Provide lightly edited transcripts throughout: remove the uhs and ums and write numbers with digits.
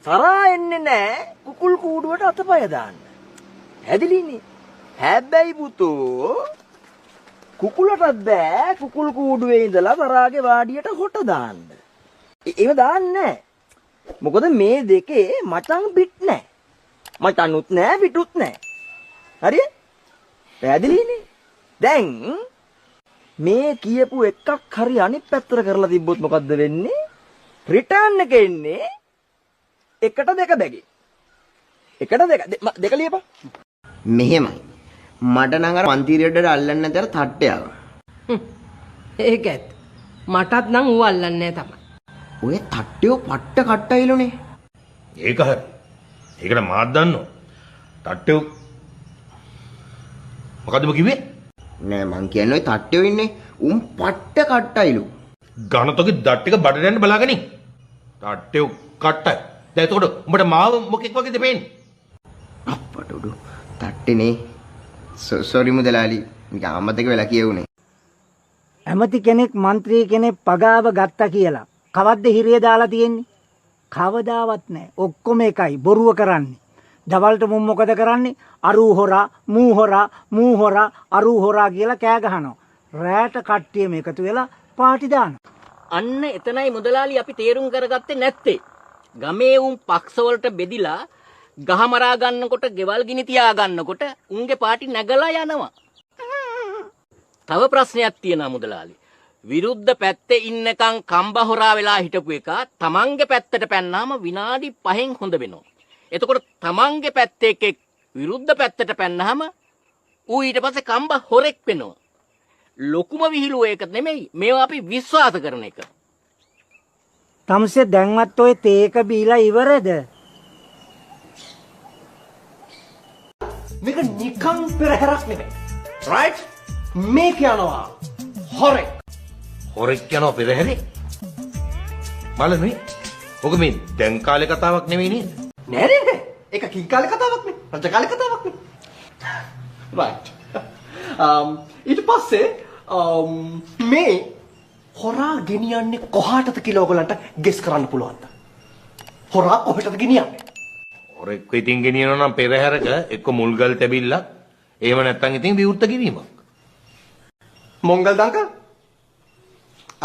තරහා එන්නේ නැහැ කුකුල් කූඩුවට අතපය දාන්න. හැදිලිනේ. හැබැයි පුතෝ කුකුලටත් බෑ කුකුල් කූඩුවේ ඉඳලා තරහාගේ වාඩියට හොට දාන්න. ඒව දාන්නේ නැහැ. මොකද මේ දෙකේ මචං පිට නැහැ. මචංුත් නැහැ පිටුත් නැහැ. හරිද? පැහැදිලිනේ. දැන් මේ කියපු එකක් හරි අනිත් පැත්තට කරලා තිබ්බොත් මොකද්ද වෙන්නේ? රිටර්න් එක එන්නේ එකට දෙක බැගේ. එකට දෙක ලියපන්. මෙහෙමයි. මට නම් අර පන්තිරියඩට අල්ලන්න නැතර තට්ටේ ආවා. ඒක ඇත්ත. මටත් නම් ඌ අල්ලන්නේ නැහැ තමයි. ඔය තට්ටේ පට්ට කට්ටයිලුනේ. ඒක හරි. ඒකට මාත් දන්නවා. තට්ටේ මොකද්ද ඔබ කිව්වේ? නෑ මං කියන්නේ ඔය තට්ටේ ඉන්නේ උන් පට්ට කට්ටයිලු. ගණතෝගේ දත් ටික බඩට යන්න බලාගනි. තට්ටේ කට්ටයි. දැන් එතකොට උඹට මාව මොකෙක් වගේද පේන්නේ? අප්පට උඩු තට්ටේනේ. සෝරි මුදලාලි. මේක අමතක වෙලා කියවුනේ. ඇමති කෙනෙක් മന്ത്രി කෙනෙක් පගාව ගත්තා කියලා කවද්ද හිරිය දාලා තියෙන්නේ? කවදාවත් නැහැ. ඔක්කොම එකයි බොරුව කරන්නේ. දවල්ට මුන් මොකද කරන්නේ? අරූ හොරා, මූ හොරා, මූ හොරා, අරූ හොරා කියලා කෑ ගහනවා. රැට කට්ටියම එකතු වෙලා පාටි දානවා. අන්න එතනයි මුදලාලි අපි තේරුම් කරගත්තේ නැත්තේ. ගමේ උන් පක්ෂ වලට බෙදිලා ගහමරා ගන්නකොට, ගෙවල් ගිනි තියා ගන්නකොට උන්ගේ පාටි නැගලා යනවා. තව ප්‍රශ්නයක් තියෙනවා මුදලාලි. විරුද්ධ පැත්තේ ඉන්නකම් කම්බ හොරා වෙලා හිටපු එක තමන්ගේ පැත්තට පැන්නාම විනාඩි 5න් හොඳ වෙනවා. එතකොට තමන්ගේ පැත්තේ එකෙක් විරුද්ධ පැත්තට පැන්නාම ඌ ඊට පස්සේ කම්බ හොරෙක් වෙනවා. ලොකුම විහිළුව ඒක නෙමෙයි. මේවා අපි විශ්වාස කරන එක. තමසේ දැන්වත් ඔය තේක බීලා ඉවරද? මේක නිකන් පෙරහැරක් නෙමෙයි. රයිට්? මේක යනවා හොරෙක්. හොරෙක් යනවා පෙරහැරේ. බලන්නේ. ඔක මේ දැන් කාලේ කතාවක් නෙවෙයි නේද? නෑ නෑ. ඒක කිං කාලේ කතාවක් නේ. රජ කාලේ කතාවක් නේ. රයිට්. ඊට පස්සේ මේ හොරා ගෙනියන්නේ කොහාටද කියලා ඔයගලන්ට ගෙස් කරන්න පුළුවන්ද? හොරා කොහෙටද ගෙනියන්නේ? හොරෙක් ඉතින් ගෙනියනවා නම් පෙරහැරක එක්ක මුල්ගල් තැබිල්ලක්. එහෙම නැත්නම් ඉතින් විවෘත කිරීමක්. මොංගල් දංකා?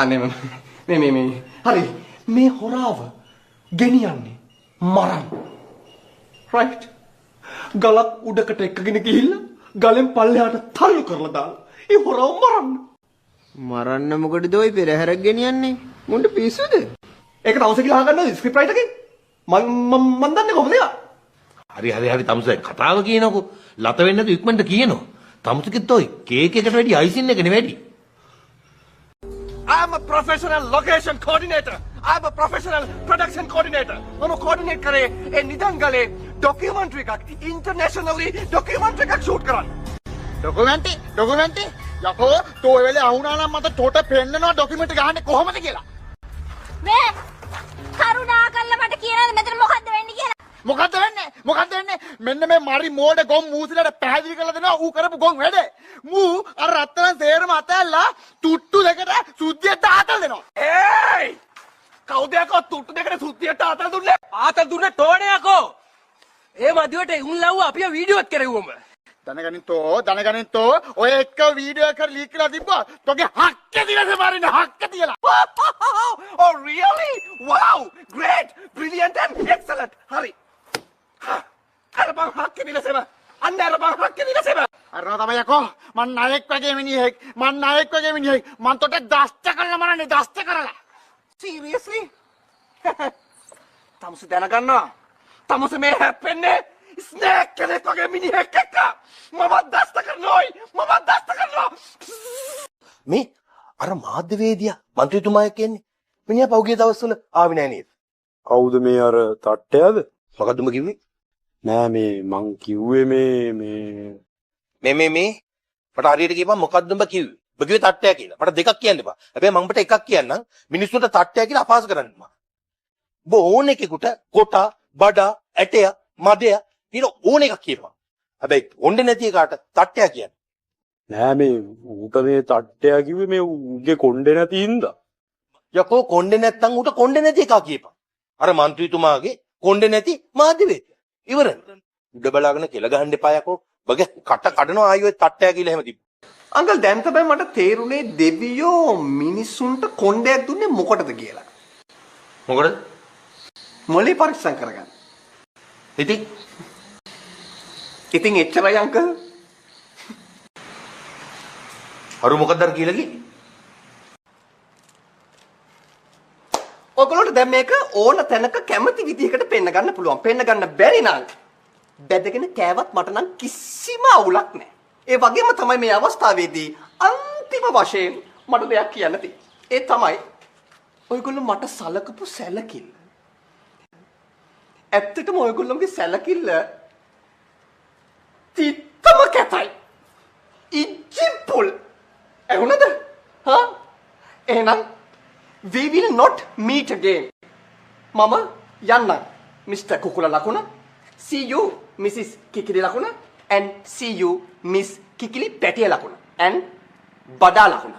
අනේ මේ හරි මේ හොරාව ගෙනියන්නේ මරන්න. රයිට්. ගලක් උඩකට එක්කගෙන ගිහිල්ලා ගලෙන් පල්ලෙහාට තල්ලු කරලා දාලා ඒ හොරාව මරන්න. මරන්න මොකටද ඔය පෙරහැරක් ගෙනියන්නේ? මුන්ට පිස්සුද? ඒක තවස කියලා අහගන්නවද ස්ක්‍රිප්ට් රයිටර් එකෙන්? මන් දන්නේ කොහොමද ඒක? හරි තමුසේ කතාව කියනකො ලත වෙන්නේ නැතු ඉක්මනට කියනවා. තමුසෙකෙත් ඔය කේක් එකට වැඩි අයිසින් එක නෙවෙයි. I'm a professional location coordinator. I'm a professional production coordinator. මම coordinate කරේ ඒ නිදංගලේ documentary එකක් internationally documentary එකක් shoot කරන්න. ඩොකියුමන්ටි යකෝ තෝ ඔය වෙලේ අහුණා නම් මට තොට පෙන්නනවා ඩොකියුමන්ට් ගහන්නේ කොහොමද කියලා. මේ කරුණා කරලා මට කියනද මෙතන මොකද්ද වෙන්නේ කියලා? මොකද්ද වෙන්නේ? මෙන්න මේ මරි මෝඩ ගොම් මූසිලට පැහැදිලි කරලා දෙනවා ඌ කරපු ගොම් වැඩේ. මූ අර රත්තරන් සේරම අතැල්ලා තුට්ටු දෙකට සුද්ධියට ආතල් දෙනවා. ඒයි! කවුද යකෝ තුට්ටු දෙකට සුද්ධියට ආතල් දුන්නේ? ආතල් දුන්නේ ටෝනේ යකෝ. ඒ මදිවට උන් ලව්ව අපිව වීඩියෝත් කරෙව්වම. දැනගනින් තෝ ඔය එක්ක වීඩියෝ එක ලීක් කරලා තිබ්බා. තෝගේ හක්ක දිනසේ මාරින්න හක්ක තියලා. Oh really? Wow! Great! Brilliant and excellent. හරි. අර බං හක්ක දිනසේම. අන්න අර බං හක්ක දිනසේම. අරනවා තමයි යකෝ. මං නායක වගේ මිනිහෙක්. මං තොට දෂ්ට කරලා මරන්නේ දෂ්ට කරලා. Seriously? තමුසේ දැනගන්නවා. තමුසේ මේ හැප්පෙන්නේ ස්නේක් කෙනෙක් වගේ මිනිහෙක් එක්ක. මම දෂ්ට කරනවා. මේ අර මාධ්‍යවේදියා മന്ത്രിතුමා කියන්නේ මිනිහා පෞගිය දවස්වල ආවේ නෑ නේද? කවුද මේ අර තට්ටයද? මොකද්ද උඹ කිව්වේ? නෑ මේ මං කිව්වේ මේ මට හරියට කියපන් මොකද්ද උඹ කිව්වේ? උඹ කිව්වේ තට්ටය කියලා. මට දෙකක් කියන්න එපා. හැබැයි මම උඹට එකක් කියන්නම්. මිනිස්සුන්ට තට්ටය කියලා අපහාස කරන්න එපා. උඹ ඕන එකෙකුට කොට, බඩ, ඇටය, මදය කියලා ඕන එකක් කියපන්. හැබැයි ඔන්නේ නැති එකාට තට්ටය කියන්නේ. නෑ මේ ඌට මේ තට්ටය කිව්වේ මේ ඌගේ කොණ්ඩේ නැති හින්දා. යකෝ කොණ්ඩේ නැත්තම් ඌට කොණ්ඩේ නැති එකා කියපන්. අර മന്ത്രിතුමාගේ කොණ්ඩේ නැති මාධ්‍යවේදී. ඉවරයි. උඩ බලාගෙන කෙල ගහන්න එපා යකෝ. බගේ කට කඩනවා ආයෙ තට්ටය කියලා එහෙම තිබ්බ. අංකල් දැන් තමයි මට තේරුනේ දෙවියෝ මිනිසුන්ට කොණ්ඩයක් දුන්නේ මොකටද කියලා. මොකටද? මොලේ පරික්ෂම් කරගන්න. ඉතින් එච්චරයි අංකල්. අරු මොකක්ද අර කියලා කිව්වේ? ඔයගොල්ලන්ට දැන් මේක ඕන තැනක කැමති විදිහකට පෙන්න ගන්න පුළුවන්. පෙන්න ගන්න බැරි නම් බැදගෙන කෑවත් මට නම් කිසිම අවුලක් නැහැ. ඒ වගේම තමයි මේ අවස්ථාවේදී අන්තිම වශයෙන් මට දෙයක් කියන්න තියෙන්නේ. ඒ තමයි ඔයගොල්ලෝ මට සලකපු සැලකිල්ල. ඇත්තටම ඔයගොල්ලෝගේ සැලකිල්ල තිත්තම කැතයි. ඉජ්ජිපුල්. එහුණද? හා? එහෙනම් we will not meet again. මම යන්නම්. Mr. කුකුල ලකුණ. See you Mrs. කිකිලි ලකුණ and see you Miss කිකිලි පැටිය ලකුණ and බඩා ලකුණ.